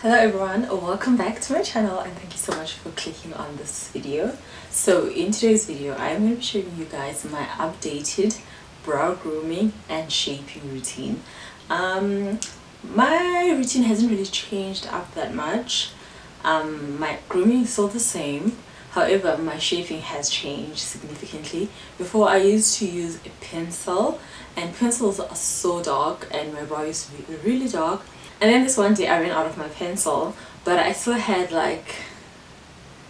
Hello everyone, welcome back to my channel and thank you so much for clicking on this video. So in today's video I am going to be showing you guys my updated brow grooming and shaping routine. My routine hasn't really changed up that much. My grooming is still the same, however my shaping has changed significantly. Before I used to use a pencil, and pencils are so dark and my brow used to be really dark. And then this one day I ran out of my pencil, but I still had like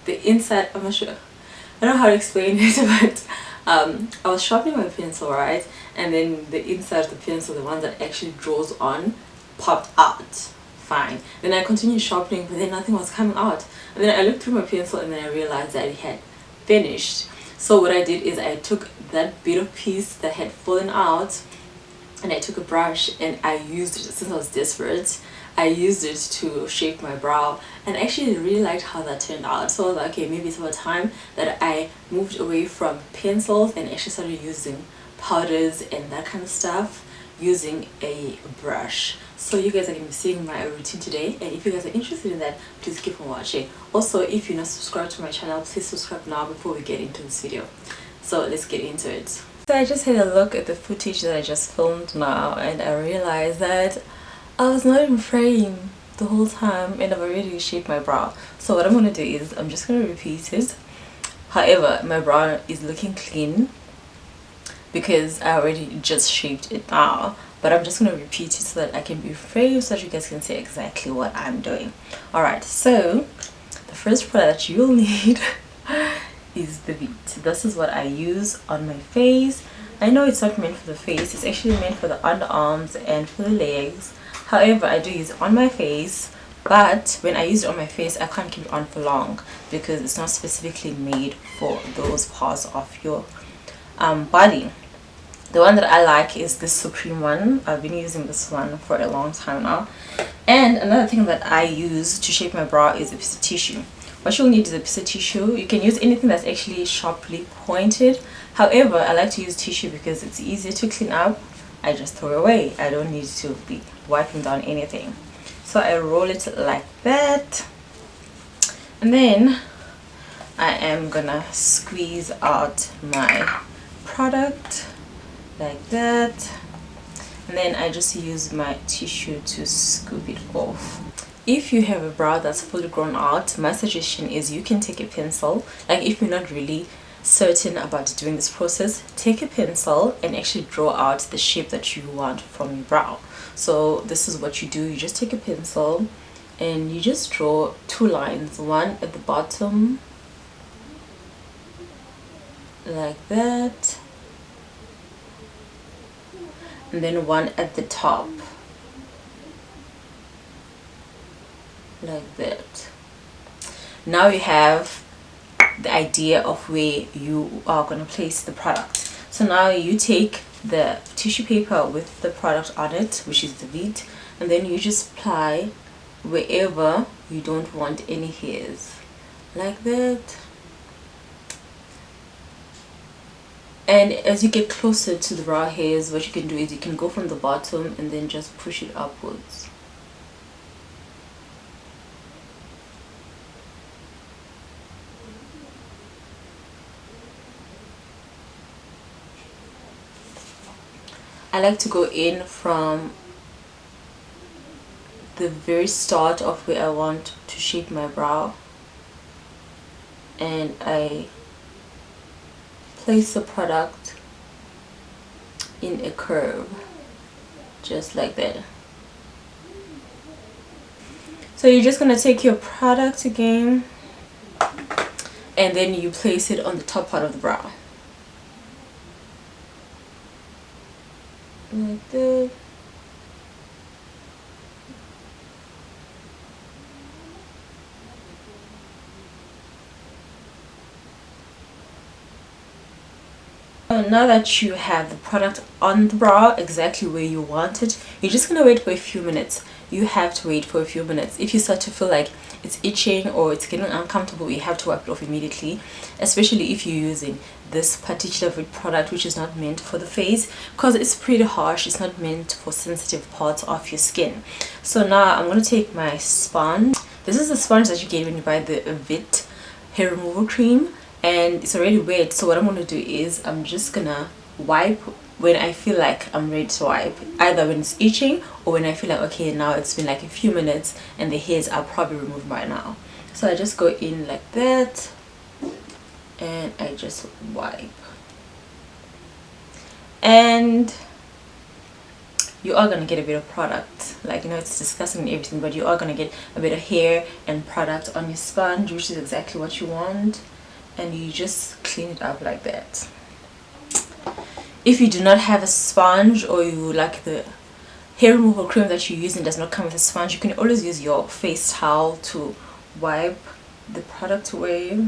the inside, I'm not sure, I don't know how to explain it, but I was sharpening my pencil, right? And then the inside of the pencil, the one that actually draws on, popped out. Fine. Then I continued sharpening, but then nothing was coming out. And then I looked through my pencil and then I realized that it had finished. So what I did is I took that bit of piece that had fallen out and I took a brush and I used it, since I was desperate, I used it to shape my brow, and actually really liked how that turned out. So I was like, okay, maybe it's about time that I moved away from pencils and actually started using powders and that kind of stuff using a brush. So you guys are going to be seeing my routine today, and if you guys are interested in that, please keep on watching. Also, if you're not subscribed to my channel, please subscribe now before we get into this video. So let's get into it. So I just had a look at the footage that I just filmed now, and I realized that I was not in frame the whole time and I've already shaped my brow. So what I'm going to do is I'm just going to repeat it. However, my brow is looking clean because I already just shaped it now, but I'm just going to repeat it so that I can be frame so that you guys can see exactly what I'm doing. Alright, so the first product that you'll need is the bead. This is what I use on my face. I know it's not meant for the face, it's actually meant for the underarms and for the legs. However, I do use it on my face, but when I use it on my face I can't keep it on for long because it's not specifically made for those parts of your body. The one that I like is this Supreme one. I've been using this one for a long time now. And another thing that I use to shape my brow is a piece of tissue. What you'll need is a piece of tissue. You can use anything that's actually sharply pointed. However, I like to use tissue because it's easier to clean up. I just throw it away. I don't need to be wiping down anything. So I roll it like that. And then I am gonna squeeze out my product like that. And then I just use my tissue to scoop it off. If you have a brow that's fully grown out, my suggestion is you can take a pencil. Like if you're not really certain about doing this process, take a pencil and actually draw out the shape that you want from your brow. So this is what you do. You just take a pencil and you just draw two lines, one at the bottom like that, and then one at the top like that. Now you have the idea of where you are going to place the product. So now you take the tissue paper with the product on it, which is the bead, and then you just apply wherever you don't want any hairs like that. And as you get closer to the brow hairs, what you can do is you can go from the bottom and then just push it upwards. I like to go in from the very start of where I want to shape my brow, and I place the product in a curve just like that. So you're just going to take your product again and then you place it on the top part of the brow like that. So now that you have the product on the brow exactly where you want it, you're just gonna wait for a few minutes you have to wait for a few minutes. If you start to feel like it's itching or it's getting uncomfortable, you have to wipe it off immediately, especially if you're using this particular product, which is not meant for the face, because it's pretty harsh. It's not meant for sensitive parts of your skin. So now I'm going to take my sponge. This is the sponge that you get when you buy the Vit hair removal cream, and it's already wet. So what I'm going to do is I'm just gonna wipe when I feel like I'm ready to wipe, either when it's itching or when I feel like, okay, now it's been like a few minutes and the hairs are probably removed by now. So I just go in like that and I just wipe, and you are gonna get a bit of product, like, you know, it's disgusting and everything, but you are gonna get a bit of hair and product on your sponge, which is exactly what you want. And you just clean it up like that. If you do not have a sponge, or you like the hair removal cream that you're using does not come with a sponge, you can always use your face towel to wipe the product away.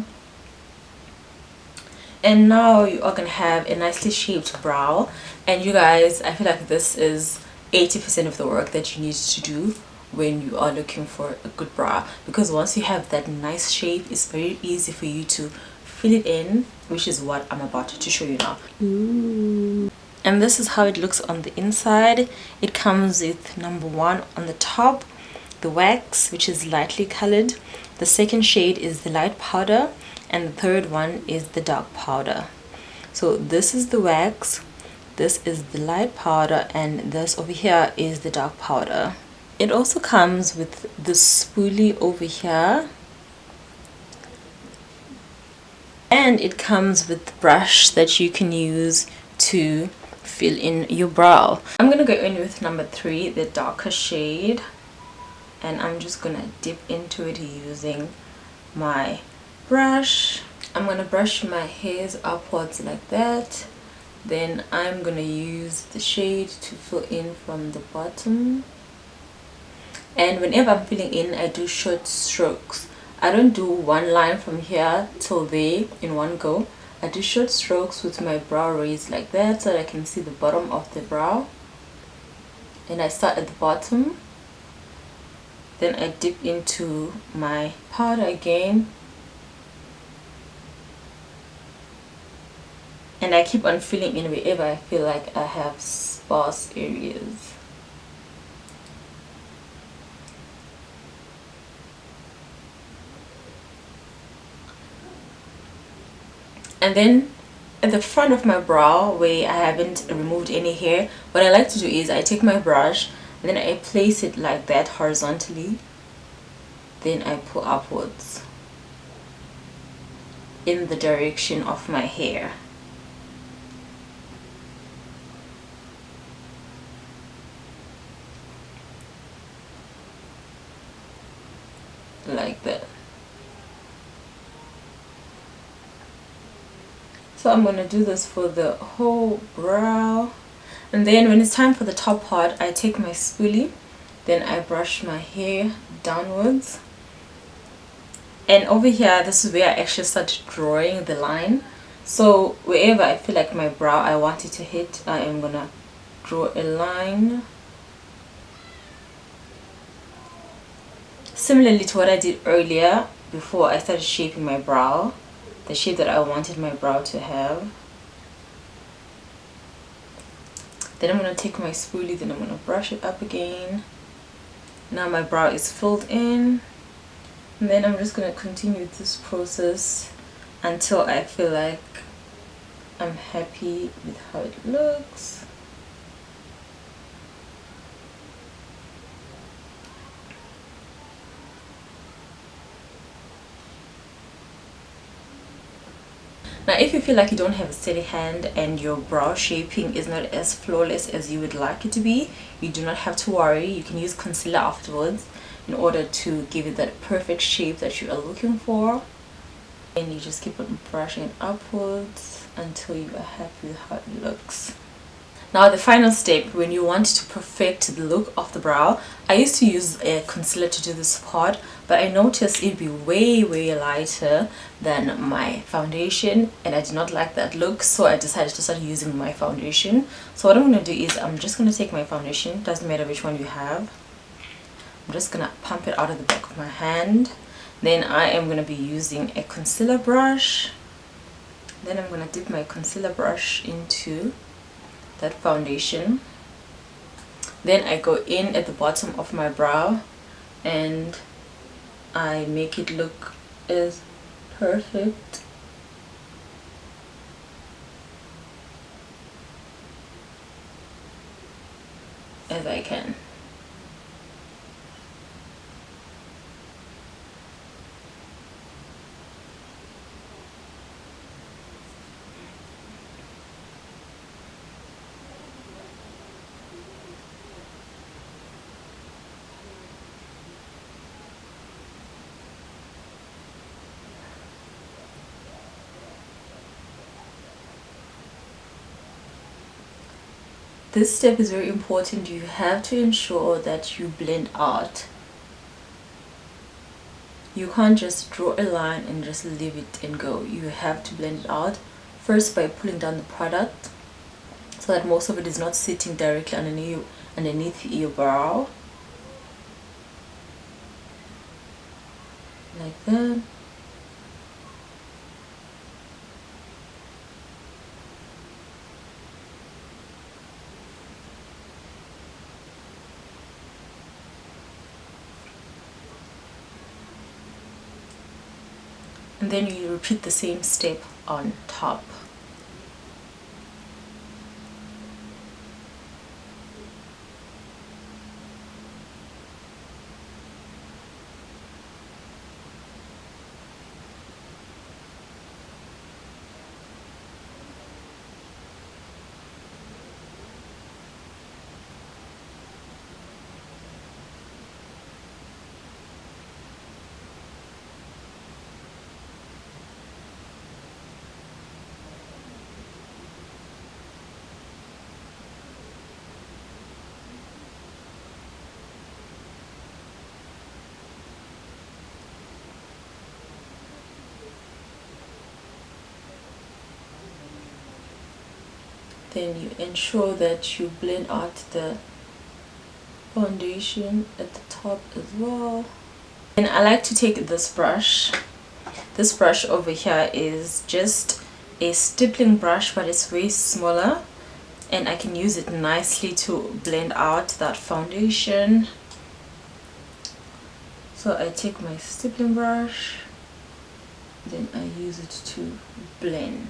And now you are gonna have a nicely shaped brow. And you guys, I feel like this is 80% of the work that you need to do when you are looking for a good brow, because once you have that nice shape, it's very easy for you to fill it in, which is what I'm about to show you now. Ooh. And this is how it looks on the inside. It comes with number 1 on the top, the wax, which is lightly colored. The second shade is the light powder, and the third one is the dark powder. So this is the wax, this is the light powder, and this over here is the dark powder. It also comes with the spoolie over here, and it comes with the brush that you can use to fill in your brow. I'm gonna go in with number 3, the darker shade, and I'm just gonna dip into it using my brush. I'm gonna brush my hairs upwards like that. Then I'm gonna use the shade to fill in from the bottom. And whenever I'm filling in, I do short strokes. I don't do one line from here till there in one go. I do short strokes with my brow raised like that, so that I can see the bottom of the brow. And I start at the bottom, then I dip into my powder again, and I keep on filling in wherever I feel like I have sparse areas. And then at the front of my brow, where I haven't removed any hair, what I like to do is I take my brush and then I place it like that horizontally, then I pull upwards in the direction of my hair. Like that. So I'm going to do this for the whole brow, and then when it's time for the top part, I take my spoolie, then I brush my hair downwards, and over here, this is where I actually start drawing the line. So wherever I feel like my brow I want it to hit, I am going to draw a line, similarly to what I did earlier before I started shaping my brow, the shape that I wanted my brow to have. Then I'm going to take my spoolie, then I'm going to brush it up again. Now my brow is filled in, and then I'm just going to continue this process until I feel like I'm happy with how it looks. Now if you feel like you don't have a steady hand and your brow shaping is not as flawless as you would like it to be, you do not have to worry. You can use concealer afterwards in order to give it that perfect shape that you are looking for. And you just keep on brushing it upwards until you are happy with how it looks. Now the final step, when you want to perfect the look of the brow, I used to use a concealer to do this part, but I noticed it'd be way lighter than my foundation, and I did not like that look, so I decided to start using my foundation. So what I'm going to do is I'm just going to take my foundation, doesn't matter which one you have, I'm just gonna pump it out of the back of my hand. Then I am gonna be using a concealer brush. Then I'm gonna dip my concealer brush into that foundation. Then I go in at the bottom of my brow and I make it look as perfect as I can. This step is very important. You have to ensure that you blend out. You can't just draw a line and just leave it and go. You have to blend it out first by pulling down the product so that most of it is not sitting directly underneath your brow, like that. And then you repeat the same step on top. Then you ensure that you blend out the foundation at the top as well. And I like to take this brush. This brush over here is just a stippling brush, but it's way smaller, and I can use it nicely to blend out that foundation. So I take my stippling brush, then I use it to blend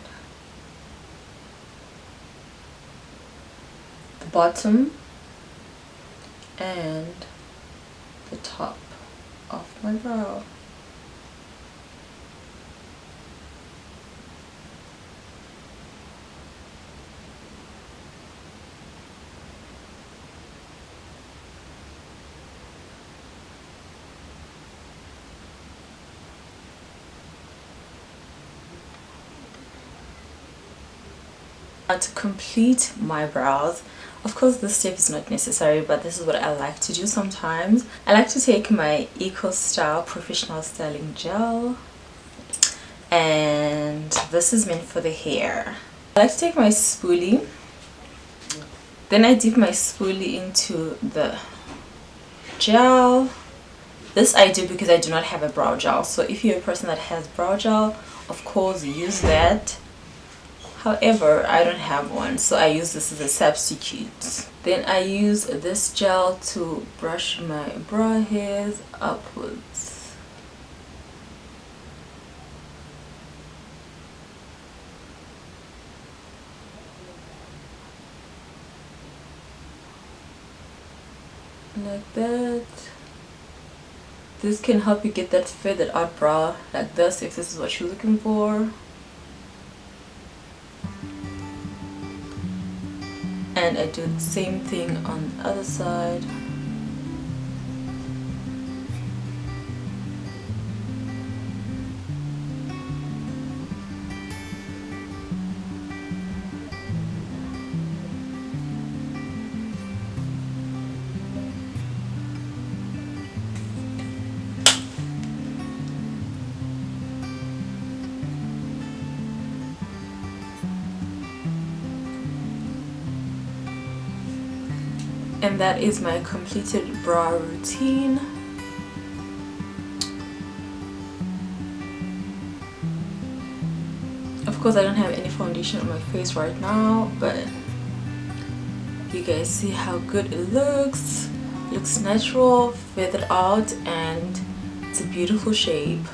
the bottom and the top of my brow. To complete my brows, of course this step is not necessary, but this is what I like to do sometimes. I like to take my Eco Style Professional Styling Gel, and this is meant for the hair. I like to take my spoolie, then I dip my spoolie into the gel. This I do because I do not have a brow gel, so if you're a person that has brow gel, of course use that. However, I don't have one, so I use this as a substitute. Then I use this gel to brush my brow hairs upwards. Like that. This can help you get that feathered out brow like this if this is what you're looking for. And I do the same thing on the other side. And that is my completed brow routine. Of course I don't have any foundation on my face right now, but you guys see how good it looks. Looks natural, feathered out, and it's a beautiful shape.